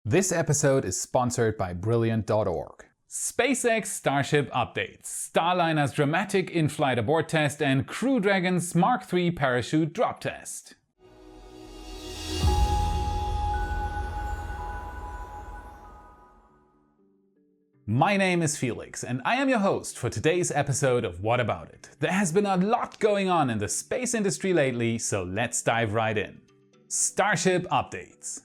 This episode is sponsored by Brilliant.org. SpaceX Starship updates, Starliner's dramatic in-flight abort test, and Crew Dragon's Mark III parachute drop test. My name is Felix, and I am your host for today's episode of What About It? There has been a lot going on in the space industry lately, so let's dive right in. Starship updates.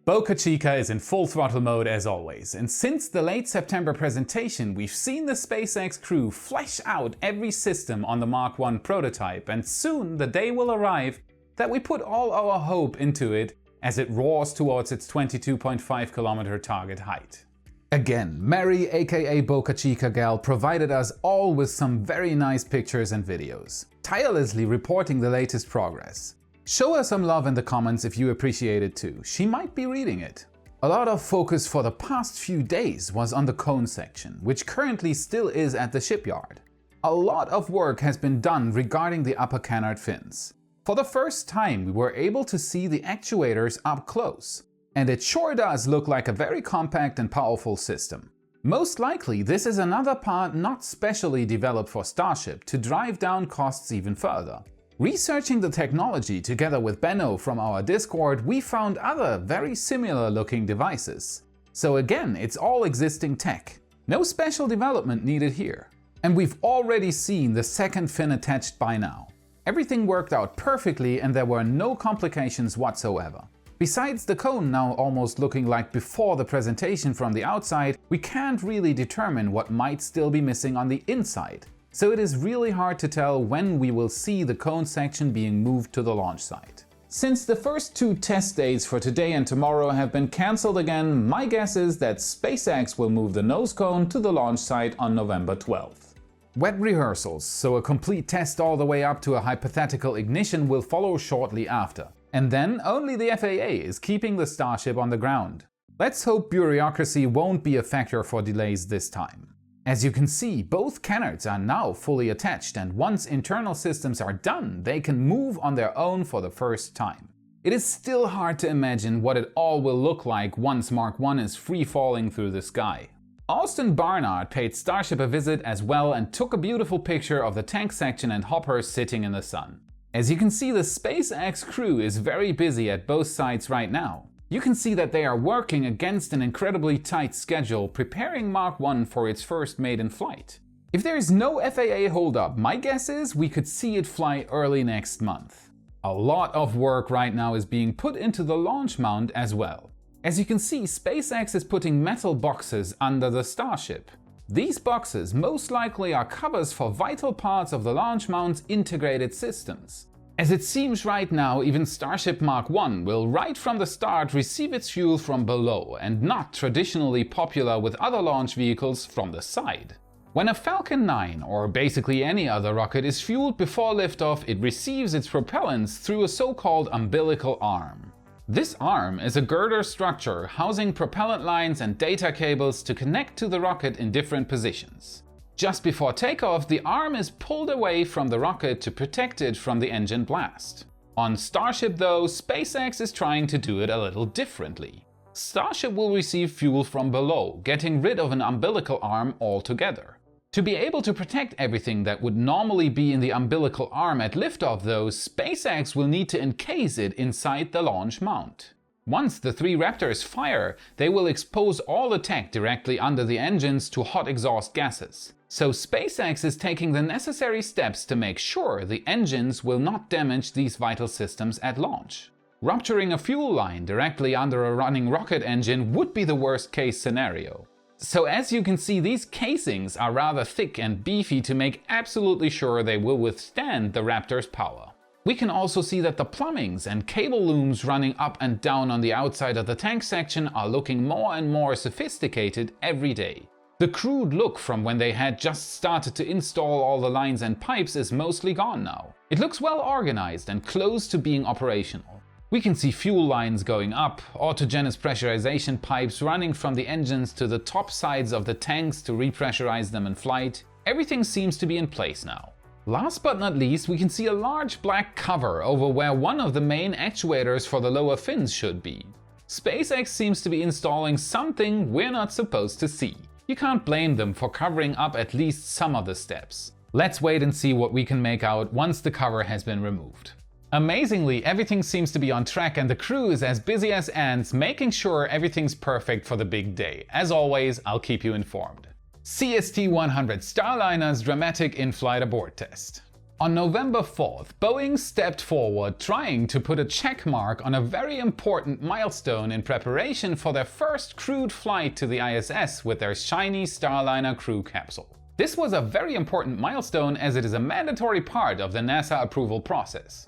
Boca Chica is in full throttle mode as always, and since the late September presentation we've seen the SpaceX crew flesh out every system on the Mark I prototype, and soon the day will arrive that we put all our hope into it as it roars towards its 22.5 kilometer target height. Again, Mary aka Boca Chica Gal provided us all with some very nice pictures and videos, tirelessly reporting the latest progress. Show her some love in the comments if you appreciate it too, she might be reading it. A lot of focus for the past few days was on the cone section, which currently still is at the shipyard. A lot of work has been done regarding the upper canard fins. For the first time we were able to see the actuators up close, and it sure does look like a very compact and powerful system. Most likely this is another part not specially developed for Starship to drive down costs even further. Researching the technology together with Benno from our Discord, we found other very similar looking devices. So again, it's all existing tech. No special development needed here. And we've already seen the second fin attached by now. Everything worked out perfectly and there were no complications whatsoever. Besides the cone now almost looking like before the presentation from the outside, we can't really determine what might still be missing on the inside. So it is really hard to tell when we will see the cone section being moved to the launch site. Since the first two test dates for today and tomorrow have been cancelled again, my guess is that SpaceX will move the nose cone to the launch site on November 12th. Wet rehearsals, so a complete test all the way up to a hypothetical ignition, will follow shortly after. And then only the FAA is keeping the Starship on the ground. Let's hope bureaucracy won't be a factor for delays this time. As you can see, both canards are now fully attached, and once internal systems are done, they can move on their own for the first time. It is still hard to imagine what it all will look like once Mark I is free falling through the sky. Austin Barnard paid Starship a visit as well and took a beautiful picture of the tank section and hoppers sitting in the sun. As you can see, the SpaceX crew is very busy at both sites right now. You can see that they are working against an incredibly tight schedule, preparing Mark I for its first maiden flight. If there is no FAA holdup, my guess is we could see it fly early next month. A lot of work right now is being put into the launch mount as well. As you can see, SpaceX is putting metal boxes under the Starship. These boxes most likely are covers for vital parts of the launch mount's integrated systems. As it seems right now, even Starship Mark I will right from the start receive its fuel from below, and not traditionally popular with other launch vehicles from the side. When a Falcon 9 or basically any other rocket is fueled before liftoff, it receives its propellants through a so-called umbilical arm. This arm is a girder structure housing propellant lines and data cables to connect to the rocket in different positions. Just before takeoff, the arm is pulled away from the rocket to protect it from the engine blast. On Starship though, SpaceX is trying to do it a little differently. Starship will receive fuel from below, getting rid of an umbilical arm altogether. To be able to protect everything that would normally be in the umbilical arm at liftoff though, SpaceX will need to encase it inside the launch mount. Once the three Raptors fire, they will expose all the tech directly under the engines to hot exhaust gases. So SpaceX is taking the necessary steps to make sure the engines will not damage these vital systems at launch. Rupturing a fuel line directly under a running rocket engine would be the worst case scenario. So as you can see, these casings are rather thick and beefy to make absolutely sure they will withstand the Raptor's power. We can also see that the plumbings and cable looms running up and down on the outside of the tank section are looking more and more sophisticated every day. The crude look from when they had just started to install all the lines and pipes is mostly gone now. It looks well organized and close to being operational. We can see fuel lines going up, autogenous pressurization pipes running from the engines to the top sides of the tanks to repressurize them in flight. Everything seems to be in place now. Last but not least, we can see a large black cover over where one of the main actuators for the lower fins should be. SpaceX seems to be installing something we're not supposed to see. You can't blame them for covering up at least some of the steps. Let's wait and see what we can make out once the cover has been removed. Amazingly, everything seems to be on track and the crew is as busy as ants making sure everything's perfect for the big day. As always, I'll keep you informed. CST-100 Starliner's dramatic in-flight abort test. On November 4th, Boeing stepped forward trying to put a check mark on a very important milestone in preparation for their first crewed flight to the ISS with their shiny Starliner crew capsule. This was a very important milestone as it is a mandatory part of the NASA approval process.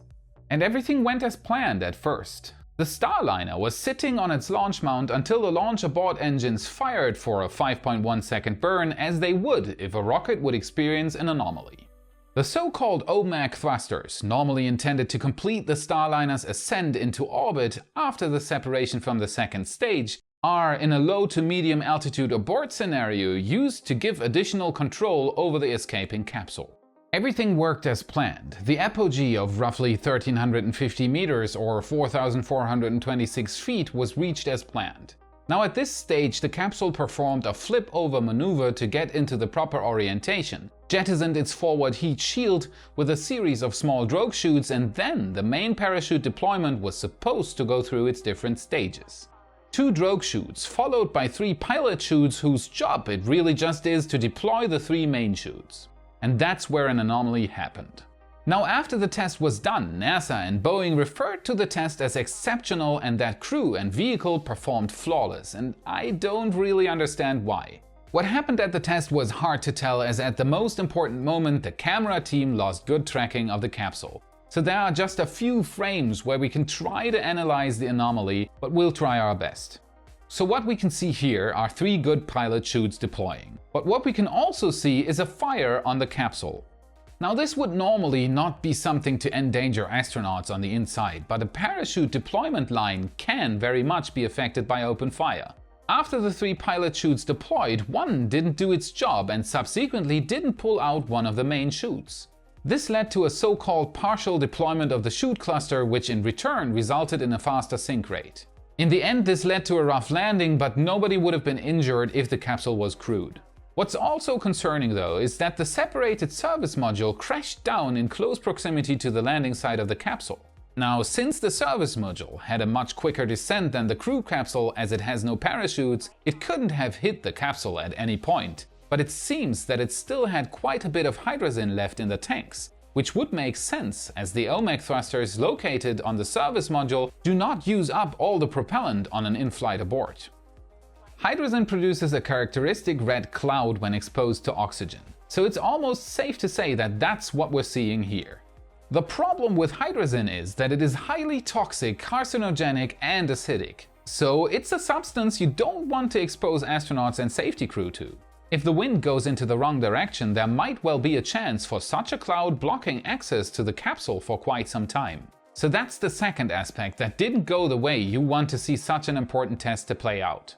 And everything went as planned at first. The Starliner was sitting on its launch mount until the launch abort engines fired for a 5.1 second burn, as they would if a rocket would experience an anomaly. The so-called OMAC thrusters, normally intended to complete the Starliner's ascent into orbit after the separation from the second stage, are, in a low to medium altitude abort scenario, used to give additional control over the escaping capsule. Everything worked as planned. The apogee of roughly 1,350 meters or 4,426 feet was reached as planned. Now at this stage the capsule performed a flip-over maneuver to get into the proper orientation, jettisoned its forward heat shield with a series of small drogue chutes, and then the main parachute deployment was supposed to go through its different stages. 2 drogue chutes followed by 3 pilot chutes whose job it really just is to deploy the 3 main chutes. And that's where an anomaly happened. Now after the test was done, NASA and Boeing referred to the test as exceptional and that crew and vehicle performed flawless, and I don't really understand why. What happened at the test was hard to tell, as at the most important moment the camera team lost good tracking of the capsule. So there are just a few frames where we can try to analyze the anomaly, but we'll try our best. So what we can see here are 3 good pilot chutes deploying. But what we can also see is a fire on the capsule. Now this would normally not be something to endanger astronauts on the inside, but a parachute deployment line can very much be affected by open fire. After the 3 pilot chutes deployed, one didn't do its job and subsequently didn't pull out one of the main chutes. This led to a so-called partial deployment of the chute cluster, which in return resulted in a faster sink rate. In the end this led to a rough landing, but nobody would have been injured if the capsule was crewed. What's also concerning though is that the separated service module crashed down in close proximity to the landing site of the capsule. Now, since the service module had a much quicker descent than the crew capsule as it has no parachutes, it couldn't have hit the capsule at any point. But it seems that it still had quite a bit of hydrazine left in the tanks, which would make sense as the OMAC thrusters located on the service module do not use up all the propellant on an in-flight abort. Hydrazine produces a characteristic red cloud when exposed to oxygen, so it's almost safe to say that that's what we're seeing here. The problem with hydrazine is that it is highly toxic, carcinogenic and acidic, so it's a substance you don't want to expose astronauts and safety crew to. If the wind goes into the wrong direction, there might well be a chance for such a cloud blocking access to the capsule for quite some time. So that's the second aspect that didn't go the way you want to see such an important test to play out.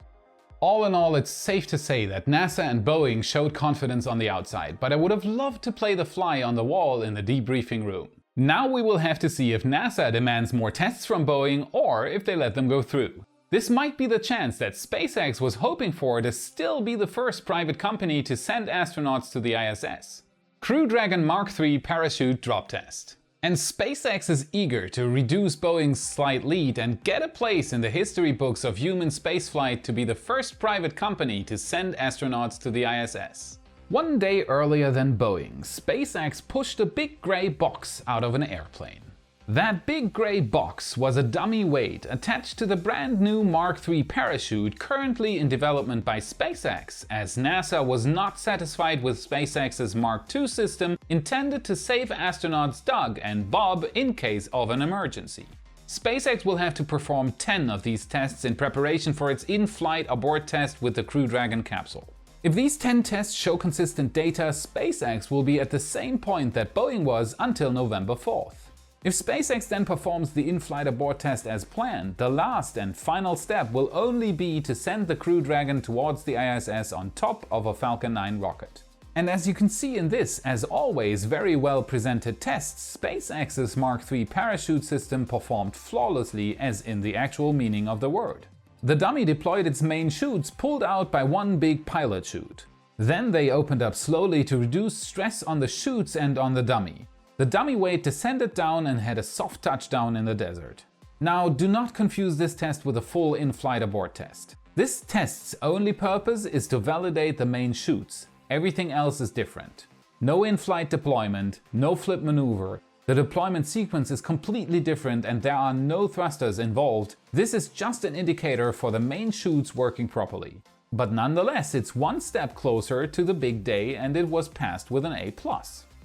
All in all, it's safe to say that NASA and Boeing showed confidence on the outside, but I would have loved to play the fly on the wall in the debriefing room. Now we will have to see if NASA demands more tests from Boeing or if they let them go through. This might be the chance that SpaceX was hoping for to still be the first private company to send astronauts to the ISS. Crew Dragon Mark III parachute drop test. And SpaceX is eager to reduce Boeing's slight lead and get a place in the history books of human spaceflight to be the first private company to send astronauts to the ISS. One day earlier than Boeing, SpaceX pushed a big grey box out of an airplane. That big grey box was a dummy weight attached to the brand new Mark III parachute currently in development by SpaceX, as NASA was not satisfied with SpaceX's Mark II system intended to save astronauts Doug and Bob in case of an emergency. SpaceX will have to perform 10 of these tests in preparation for its in-flight abort test with the Crew Dragon capsule. If these 10 tests show consistent data, SpaceX will be at the same point that Boeing was until November 4th. If SpaceX then performs the in-flight abort test as planned, the last and final step will only be to send the Crew Dragon towards the ISS on top of a Falcon 9 rocket. And as you can see in this, as always, very well presented test, SpaceX's Mark III parachute system performed flawlessly, as in the actual meaning of the word. The dummy deployed its main chutes pulled out by one big pilot chute. Then they opened up slowly to reduce stress on the chutes and on the dummy. The dummy weight descended down and had a soft touchdown in the desert. Now, do not confuse this test with a full in-flight abort test. This test's only purpose is to validate the main chutes. Everything else is different. No in-flight deployment, no flip maneuver. The deployment sequence is completely different and there are no thrusters involved. This is just an indicator for the main chutes working properly. But nonetheless, it's one step closer to the big day and it was passed with an A+.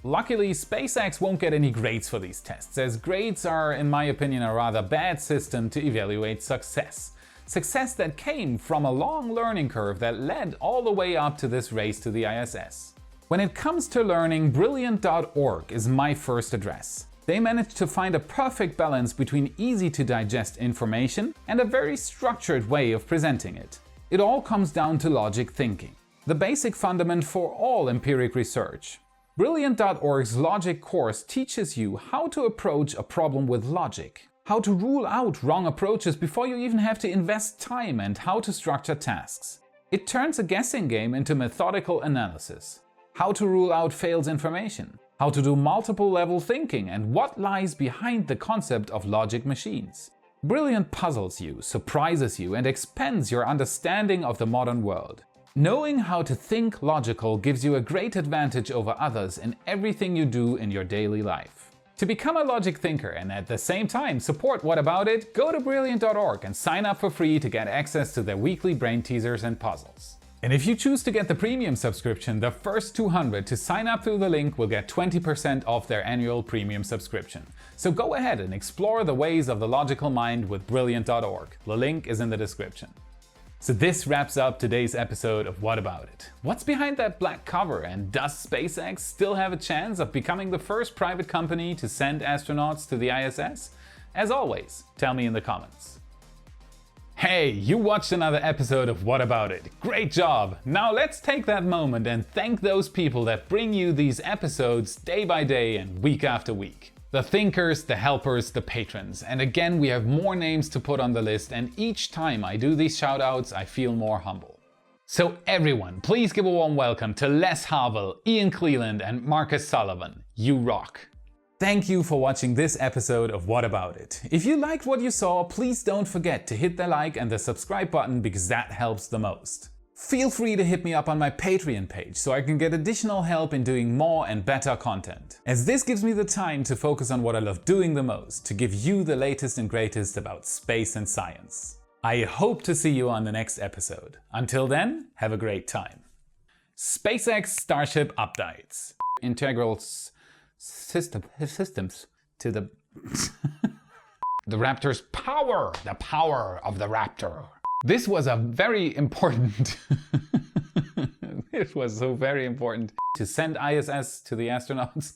Luckily, SpaceX won't get any grades for these tests, as grades are, in my opinion, a rather bad system to evaluate success. Success that came from a long learning curve that led all the way up to this race to the ISS. When it comes to learning, Brilliant.org is my first address. They managed to find a perfect balance between easy to digest information and a very structured way of presenting it. It all comes down to logic thinking, the basic fundament for all empiric research. Brilliant.org's logic course teaches you how to approach a problem with logic, how to rule out wrong approaches before you even have to invest time, and how to structure tasks. It turns a guessing game into methodical analysis. How to rule out failed information, how to do multiple level thinking, and what lies behind the concept of logic machines. Brilliant puzzles you, surprises you, and expands your understanding of the modern world. Knowing how to think logical gives you a great advantage over others in everything you do in your daily life. To become a logic thinker and at the same time support What About It, go to Brilliant.org and sign up for free to get access to their weekly brain teasers and puzzles. And if you choose to get the premium subscription, the first 200 to sign up through the link will get 20% off their annual premium subscription. So go ahead and explore the ways of the logical mind with Brilliant.org. The link is in the description. So this wraps up today's episode of What About It? What's behind that black cover, and does SpaceX still have a chance of becoming the first private company to send astronauts to the ISS? As always, tell me in the comments. Hey, you watched another episode of What About It? Great job! Now let's take that moment and thank those people that bring you these episodes day by day and week after week. The thinkers, the helpers, the patrons. And again, we have more names to put on the list, and each time I do these shoutouts, I feel more humble. So everyone, please give a warm welcome to Les Havel, Ian Cleland, and Marcus Sullivan. You rock! Thank you for watching this episode of What About It? If you liked what you saw, please don't forget to hit the like and the subscribe button, because that helps the most. Feel free to hit me up on my Patreon page so I can get additional help in doing more and better content, as this gives me the time to focus on what I love doing the most, to give you the latest and greatest about space and science. I hope to see you on the next episode. Until then, have a great time. SpaceX Starship updates. Integral systems to the the Raptor's power, the power of the Raptor. This was a very important it was so very important to send ISS to the astronauts.